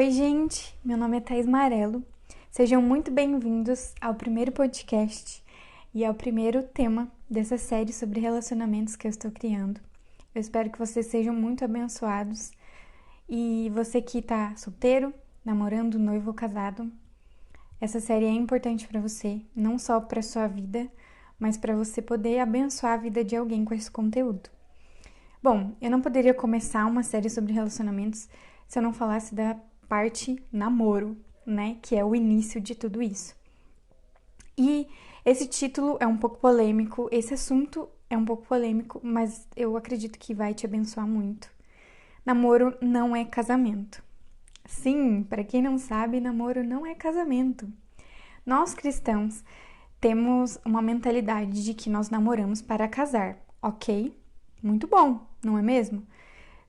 Oi, gente! Meu nome é Thaís Marello. Sejam muito bem-vindos ao primeiro podcast e ao primeiro tema dessa série sobre relacionamentos que eu estou criando. Eu espero que vocês sejam muito abençoados e você que está solteiro, namorando, noivo ou casado, essa série é importante para você, não só para sua vida, mas para você poder abençoar a vida de alguém com esse conteúdo. Bom, eu não poderia começar uma série sobre relacionamentos se eu não falasse da parte namoro, né? Que é o início de tudo isso. E esse título é um pouco polêmico, esse assunto é um pouco polêmico, mas eu acredito que vai te abençoar muito. Namoro não é casamento. Sim, para quem não sabe, namoro não é casamento. Nós cristãos temos uma mentalidade de que nós namoramos para casar, ok? Muito bom, não é mesmo?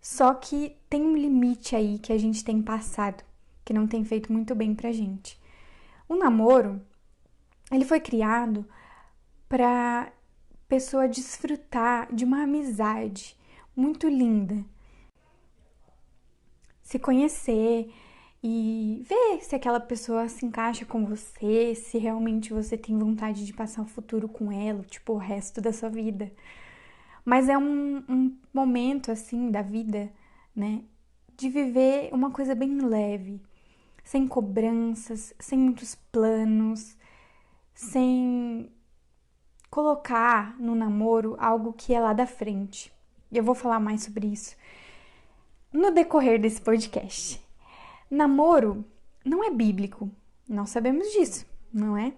Só que tem um limite aí que a gente tem passado, que não tem feito muito bem pra gente. O namoro, ele foi criado para pessoa desfrutar de uma amizade muito linda. Se conhecer e ver se aquela pessoa se encaixa com você, se realmente você tem vontade de passar o futuro com ela, tipo, o resto da sua vida. Mas é um momento, assim, da vida, né, de viver uma coisa bem leve, sem cobranças, sem muitos planos, sem colocar no namoro algo que é lá da frente. Eu vou falar mais sobre isso no decorrer desse podcast. Namoro não é bíblico, nós sabemos disso, não é?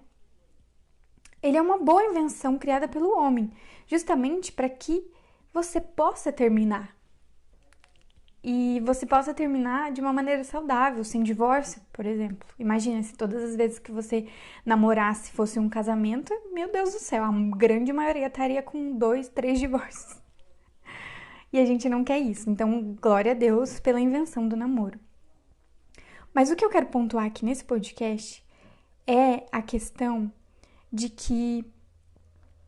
Ele é uma boa invenção criada pelo homem, justamente para que você possa terminar. E você possa terminar de uma maneira saudável, sem divórcio, por exemplo. Imagina se todas as vezes que você namorasse fosse um casamento, meu Deus do céu, a grande maioria estaria com 2, 3 divórcios. E a gente não quer isso, então glória a Deus pela invenção do namoro. Mas o que eu quero pontuar aqui nesse podcast é a questão de que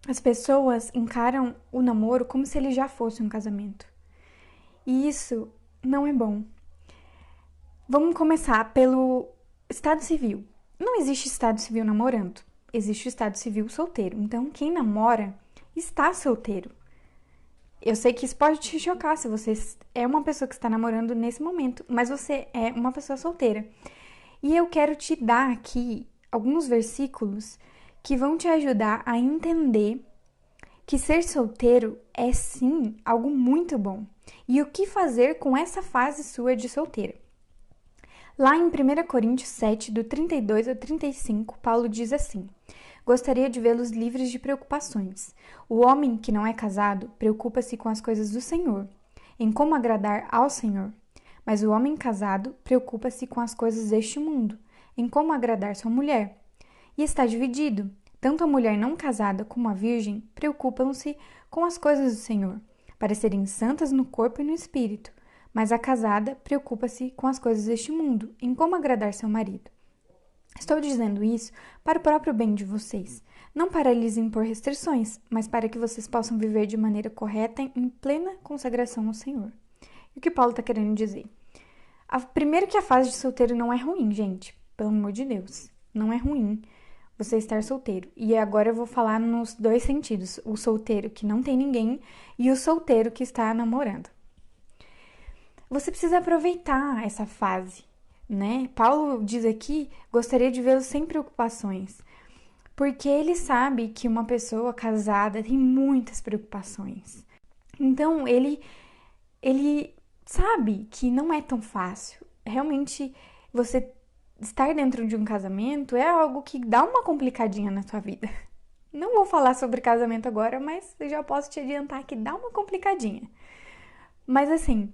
as pessoas encaram o namoro como se ele já fosse um casamento. E isso não é bom. Vamos começar pelo estado civil. Não existe estado civil namorando, existe o estado civil solteiro. Então, quem namora está solteiro. Eu sei que isso pode te chocar se você é uma pessoa que está namorando nesse momento, mas você é uma pessoa solteira. E eu quero te dar aqui alguns versículos que vão te ajudar a entender que ser solteiro é sim algo muito bom. E o que fazer com essa fase sua de solteira? Lá em 1 Coríntios 7, do 32 ao 35, Paulo diz assim: Gostaria de vê-los livres de preocupações. O homem que não é casado preocupa-se com as coisas do Senhor, em como agradar ao Senhor. Mas o homem casado preocupa-se com as coisas deste mundo, em como agradar sua mulher. E está dividido. Tanto a mulher não casada como a virgem preocupam-se com as coisas do Senhor, para serem santas no corpo e no espírito. Mas a casada preocupa-se com as coisas deste mundo, em como agradar seu marido. Estou dizendo isso para o próprio bem de vocês, não para lhes impor restrições, mas para que vocês possam viver de maneira correta em plena consagração ao Senhor. E o que Paulo está querendo dizer? Primeiro que a fase de solteiro não é ruim, gente. Pelo amor de Deus. Não é ruim você estar solteiro. E agora eu vou falar nos dois sentidos. O solteiro que não tem ninguém e o solteiro que está namorando. Você precisa aproveitar essa fase, né? Paulo diz aqui, gostaria de vê-lo sem preocupações. Porque ele sabe que uma pessoa casada tem muitas preocupações. Então, ele sabe que não é tão fácil. Realmente, você estar dentro de um casamento é algo que dá uma complicadinha na sua vida. Não vou falar sobre casamento agora, mas eu já posso te adiantar que dá uma complicadinha. Mas assim,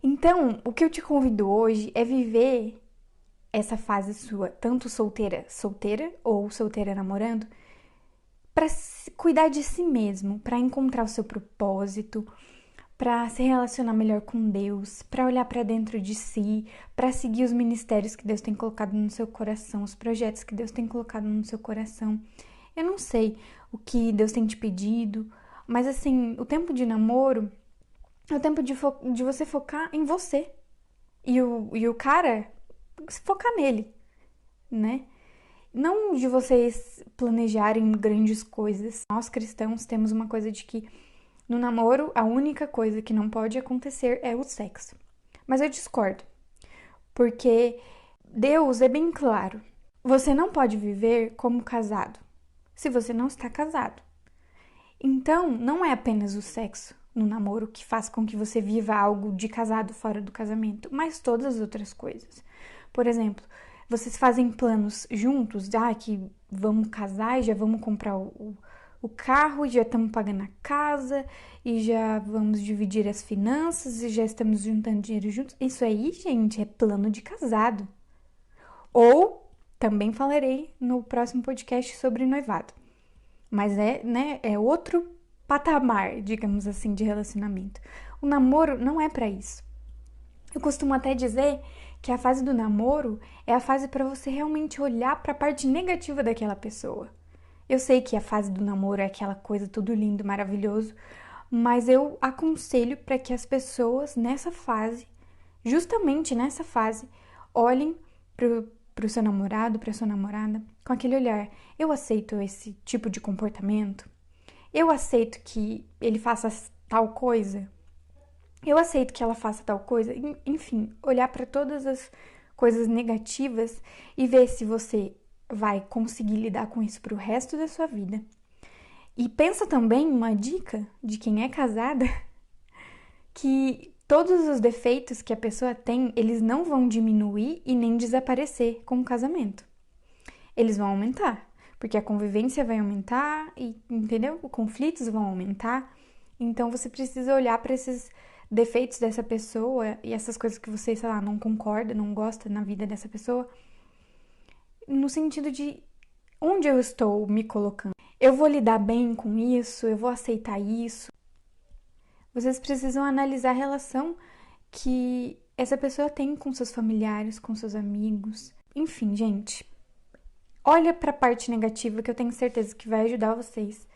então, o que eu te convido hoje é viver essa fase sua, tanto solteira ou solteira namorando, para cuidar de si mesmo, para encontrar o seu propósito, para se relacionar melhor com Deus, para olhar para dentro de si, para seguir os ministérios que Deus tem colocado no seu coração, os projetos que Deus tem colocado no seu coração. Eu não sei o que Deus tem te pedido, mas assim, o tempo de namoro é o tempo de você focar em você. e o cara se focar nele, né? Não de vocês planejarem grandes coisas. Nós cristãos temos uma coisa de que no namoro a única coisa que não pode acontecer é o sexo. Mas eu discordo, porque Deus é bem claro. Você não pode viver como casado se você não está casado. Então, não é apenas o sexo no namoro que faz com que você viva algo de casado fora do casamento, mas todas as outras coisas. Por exemplo, vocês fazem planos juntos, que vamos casar e já vamos comprar o carro, e já estamos pagando a casa, e já vamos dividir as finanças, e já estamos juntando dinheiro juntos. Isso aí, gente, é plano de casado. Ou, também falarei no próximo podcast sobre noivado. Mas é outro patamar, digamos assim, de relacionamento. O namoro não é pra isso. Eu costumo até dizer que a fase do namoro é a fase para você realmente olhar para a parte negativa daquela pessoa. Eu sei que a fase do namoro é aquela coisa tudo lindo, maravilhoso, mas eu aconselho para que as pessoas nessa fase, justamente nessa fase, olhem pro seu namorado, pra sua namorada, com aquele olhar: eu aceito esse tipo de comportamento? Eu aceito que ele faça tal coisa? Eu aceito que ela faça tal coisa? Enfim, olhar para todas as coisas negativas e ver se você vai conseguir lidar com isso pro resto da sua vida. E pensa também, uma dica de quem é casada, que todos os defeitos que a pessoa tem, eles não vão diminuir e nem desaparecer com o casamento. Eles vão aumentar, porque a convivência vai aumentar, e, entendeu? Os conflitos vão aumentar. Então você precisa olhar para esses defeitos dessa pessoa e essas coisas que você, sei lá, não concorda, não gosta na vida dessa pessoa, no sentido de onde eu estou me colocando. Eu vou lidar bem com isso? Eu vou aceitar isso? Vocês precisam analisar a relação que essa pessoa tem com seus familiares, com seus amigos. Enfim, gente, olha para a parte negativa, que eu tenho certeza que vai ajudar vocês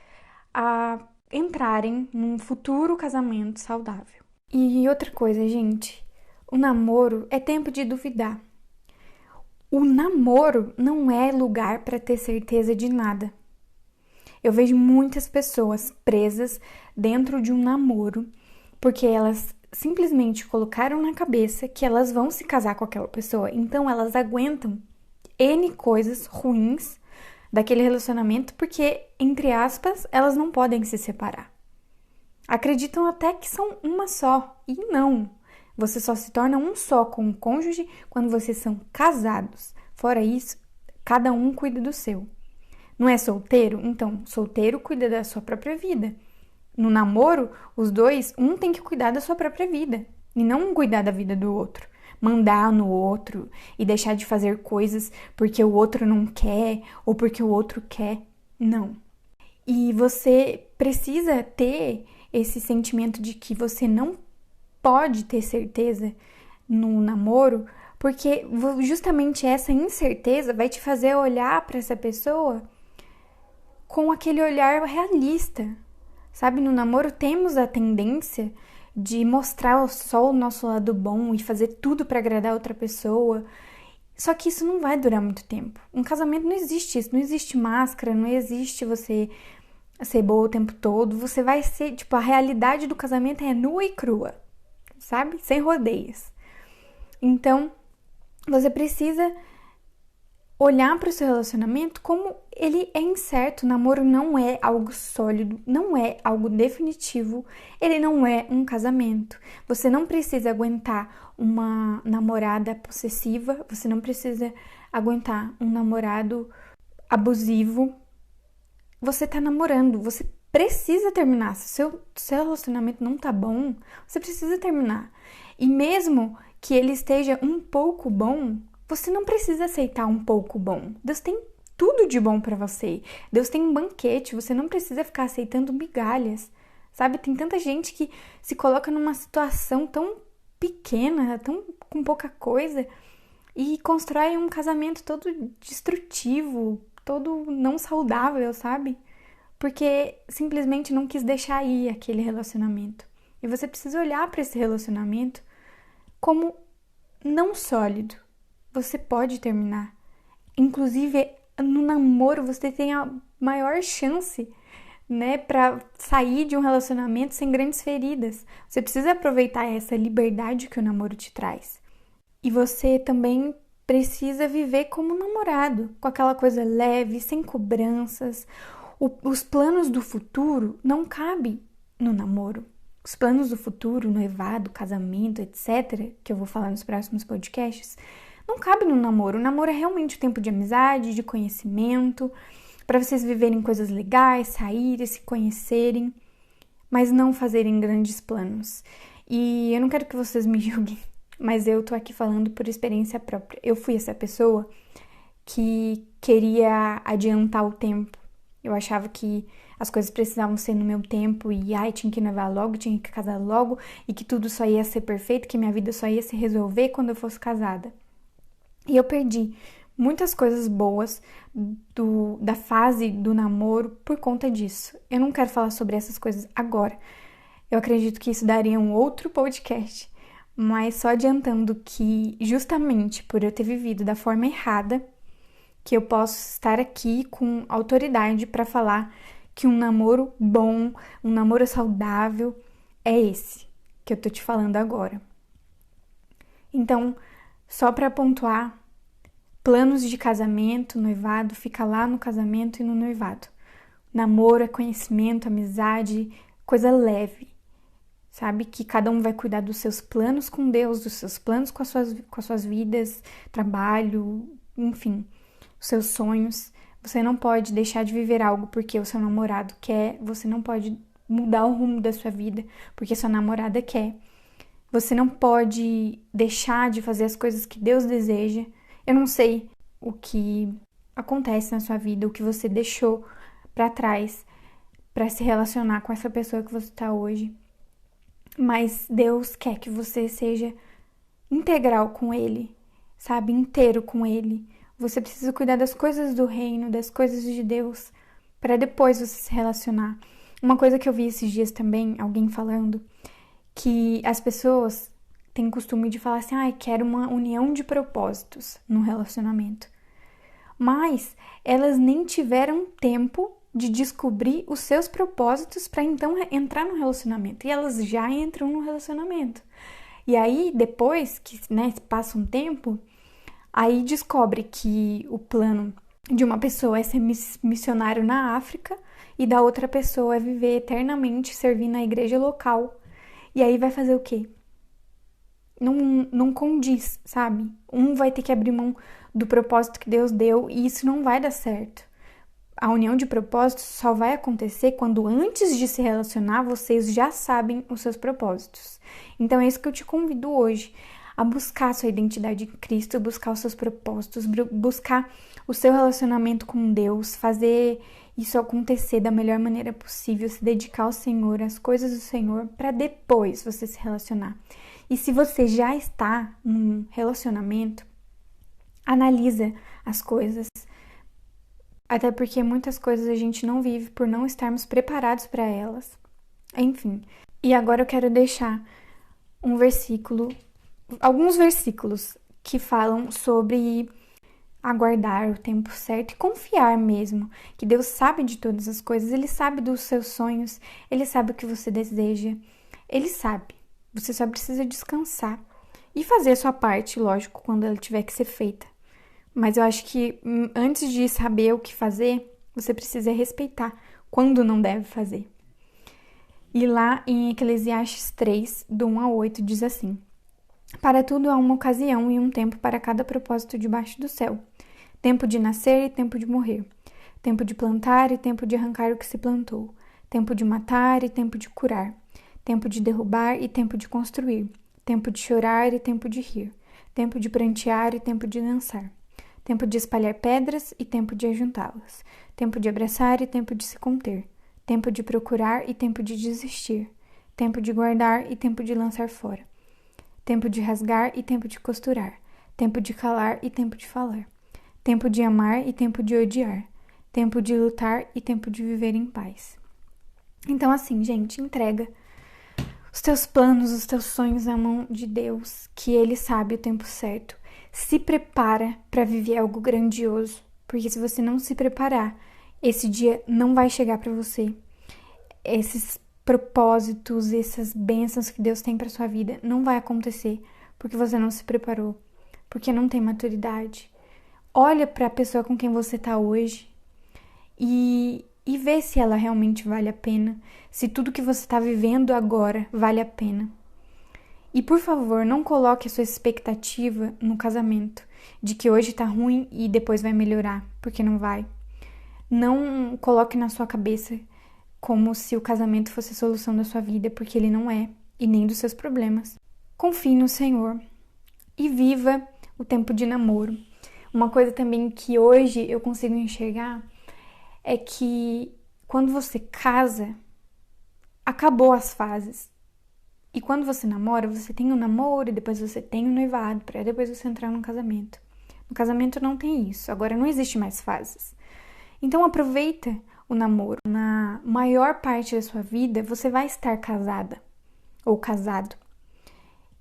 a entrarem num futuro casamento saudável. E outra coisa, gente, o namoro é tempo de duvidar. O namoro não é lugar para ter certeza de nada. Eu vejo muitas pessoas presas dentro de um namoro porque elas simplesmente colocaram na cabeça que elas vão se casar com aquela pessoa. Então elas aguentam N coisas ruins daquele relacionamento porque, entre aspas, elas não podem se separar. Acreditam até que são uma só. E não. Você só se torna um só com o cônjuge quando vocês são casados. Fora isso, cada um cuida do seu. Não é solteiro? Então, solteiro cuida da sua própria vida. No namoro, os dois, um tem que cuidar da sua própria vida. E não cuidar da vida do outro. Mandar no outro e deixar de fazer coisas porque o outro não quer ou porque o outro quer. Não. E você precisa ter esse sentimento de que você não pode ter certeza no namoro, porque justamente essa incerteza vai te fazer olhar para essa pessoa com aquele olhar realista. Sabe, no namoro temos a tendência de mostrar só o nosso lado bom e fazer tudo para agradar outra pessoa. Só que isso não vai durar muito tempo. Um casamento não existe isso, não existe máscara, não existe você ser boa o tempo todo. Você vai ser, a realidade do casamento é nua e crua, sabe? Sem rodeios. Então, você precisa olhar para o seu relacionamento como ele é incerto. O namoro não é algo sólido, não é algo definitivo, ele não é um casamento. Você não precisa aguentar uma namorada possessiva, você não precisa aguentar um namorado abusivo. Você tá namorando, você precisa terminar. Se o seu relacionamento não tá bom, você precisa terminar. E mesmo que ele esteja um pouco bom, você não precisa aceitar um pouco bom. Deus tem tudo de bom pra você. Deus tem um banquete, você não precisa ficar aceitando migalhas. Sabe, tem tanta gente que se coloca numa situação tão pequena, tão com pouca coisa, e constrói um casamento todo destrutivo, todo não saudável, sabe? Porque simplesmente não quis deixar ir aquele relacionamento. E você precisa olhar para esse relacionamento como não sólido, você pode terminar. Inclusive, no namoro, você tem a maior chance, né, para sair de um relacionamento sem grandes feridas. Você precisa aproveitar essa liberdade que o namoro te traz. E você também precisa viver como namorado, com aquela coisa leve, sem cobranças. Os planos do futuro não cabem no namoro. Os planos do futuro, noivado, casamento, etc., que eu vou falar nos próximos podcasts, não cabe no namoro. O namoro é realmente o tempo de amizade, de conhecimento, para vocês viverem coisas legais, saírem, se conhecerem, mas não fazerem grandes planos. E eu não quero que vocês me julguem, mas eu tô aqui falando por experiência própria. Eu fui essa pessoa que queria adiantar o tempo. Eu achava que as coisas precisavam ser no meu tempo e tinha que noivar logo, tinha que casar logo e que tudo só ia ser perfeito, que minha vida só ia se resolver quando eu fosse casada. E eu perdi muitas coisas boas da fase do namoro por conta disso. Eu não quero falar sobre essas coisas agora. Eu acredito que isso daria um outro podcast. Mas só adiantando que justamente por eu ter vivido da forma errada, que eu posso estar aqui com autoridade para falar que um namoro bom, um namoro saudável é esse que eu tô te falando agora. Então, só para pontuar, planos de casamento, noivado, fica lá no casamento e no noivado. Namoro é conhecimento, amizade, coisa leve. Sabe? Que cada um vai cuidar dos seus planos com Deus, dos seus planos com as suas vidas, trabalho, enfim, os seus sonhos. Você não pode deixar de viver algo porque o seu namorado quer. Você não pode mudar o rumo da sua vida porque sua namorada quer. Você não pode deixar de fazer as coisas que Deus deseja. Eu não sei o que acontece na sua vida, o que você deixou para trás para se relacionar com essa pessoa que você está hoje. Mas Deus quer que você seja integral com Ele, sabe? Inteiro com Ele. Você precisa cuidar das coisas do reino, das coisas de Deus, para depois você se relacionar. Uma coisa que eu vi esses dias também, alguém falando, que as pessoas têm costume de falar assim, quero uma união de propósitos no relacionamento. Mas elas nem tiveram tempo de descobrir os seus propósitos para então entrar no relacionamento. E elas já entram no relacionamento. E aí, depois que passa um tempo, aí descobre que o plano de uma pessoa é ser missionário na África e da outra pessoa é viver eternamente servindo na igreja local. E aí vai fazer o quê? Não condiz, sabe? Um vai ter que abrir mão do propósito que Deus deu e isso não vai dar certo. A união de propósitos só vai acontecer quando antes de se relacionar, vocês já sabem os seus propósitos. Então é isso que eu te convido hoje, a buscar a sua identidade em Cristo, buscar os seus propósitos, buscar o seu relacionamento com Deus, fazer isso acontecer da melhor maneira possível, se dedicar ao Senhor, às coisas do Senhor, para depois você se relacionar. E se você já está num relacionamento, analisa as coisas. Até porque muitas coisas a gente não vive por não estarmos preparados para elas. Enfim. E agora eu quero deixar alguns versículos que falam sobre aguardar o tempo certo e confiar mesmo, que Deus sabe de todas as coisas, Ele sabe dos seus sonhos, Ele sabe o que você deseja, Ele sabe. Você só precisa descansar e fazer a sua parte, lógico, quando ela tiver que ser feita. Mas eu acho que antes de saber o que fazer, você precisa respeitar quando não deve fazer. E lá em Eclesiastes 3, do 1 ao 8, diz assim: Para tudo há uma ocasião e um tempo para cada propósito debaixo do céu. Tempo de nascer e tempo de morrer. Tempo de plantar e tempo de arrancar o que se plantou. Tempo de matar e tempo de curar. Tempo de derrubar e tempo de construir. Tempo de chorar e tempo de rir. Tempo de prantear e tempo de dançar. Tempo de espalhar pedras e tempo de ajuntá-las. Tempo de abraçar e tempo de se conter. Tempo de procurar e tempo de desistir. Tempo de guardar e tempo de lançar fora. Tempo de rasgar e tempo de costurar. Tempo de calar e tempo de falar. Tempo de amar e tempo de odiar. Tempo de lutar e tempo de viver em paz. Então, assim, gente, entrega Os teus planos, os teus sonhos na mão de Deus, que Ele sabe o tempo certo. Se prepara para viver algo grandioso, porque se você não se preparar, esse dia não vai chegar para você. Esses propósitos, essas bênçãos que Deus tem para sua vida não vai acontecer, porque você não se preparou, porque não tem maturidade. Olha para a pessoa com quem você está hoje e vê se ela realmente vale a pena, se tudo que você está vivendo agora vale a pena. E por favor, não coloque a sua expectativa no casamento, de que hoje tá ruim e depois vai melhorar, porque não vai. Não coloque na sua cabeça como se o casamento fosse a solução da sua vida, porque ele não é, e nem dos seus problemas. Confie no Senhor e viva o tempo de namoro. Uma coisa também que hoje eu consigo enxergar é que quando você casa, acabou as fases. E quando você namora, você tem o namoro e depois você tem o noivado, para depois você entrar no casamento. No casamento não tem isso, agora não existe mais fases. Então aproveita o namoro. Na maior parte da sua vida, você vai estar casada ou casado.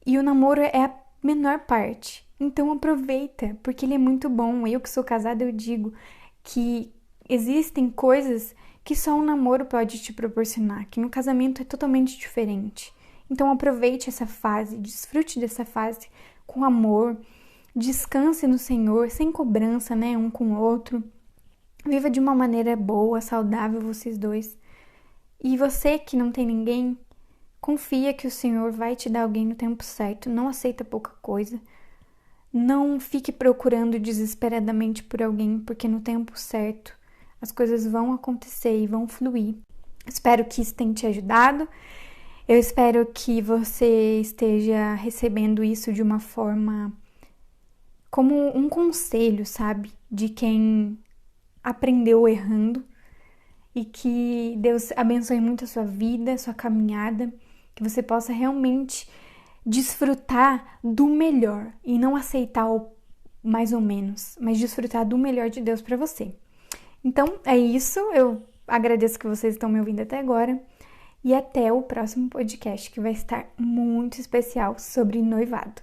E o namoro é a menor parte. Então aproveita, porque ele é muito bom. Eu que sou casada, eu digo que existem coisas que só um namoro pode te proporcionar, que no casamento é totalmente diferente. Então aproveite essa fase, desfrute dessa fase com amor, descanse no Senhor, sem cobrança, né, um com o outro. Viva de uma maneira boa, saudável vocês dois. E você que não tem ninguém, confia que o Senhor vai te dar alguém no tempo certo, não aceita pouca coisa. Não fique procurando desesperadamente por alguém, porque no tempo certo as coisas vão acontecer e vão fluir. Espero que isso tenha te ajudado. Eu espero que você esteja recebendo isso de uma forma como um conselho, sabe? De quem aprendeu errando e que Deus abençoe muito a sua vida, a sua caminhada, que você possa realmente desfrutar do melhor e não aceitar o mais ou menos, mas desfrutar do melhor de Deus para você. Então é isso, eu agradeço que vocês estão me ouvindo até agora. E até o próximo podcast, que vai estar muito especial sobre noivado.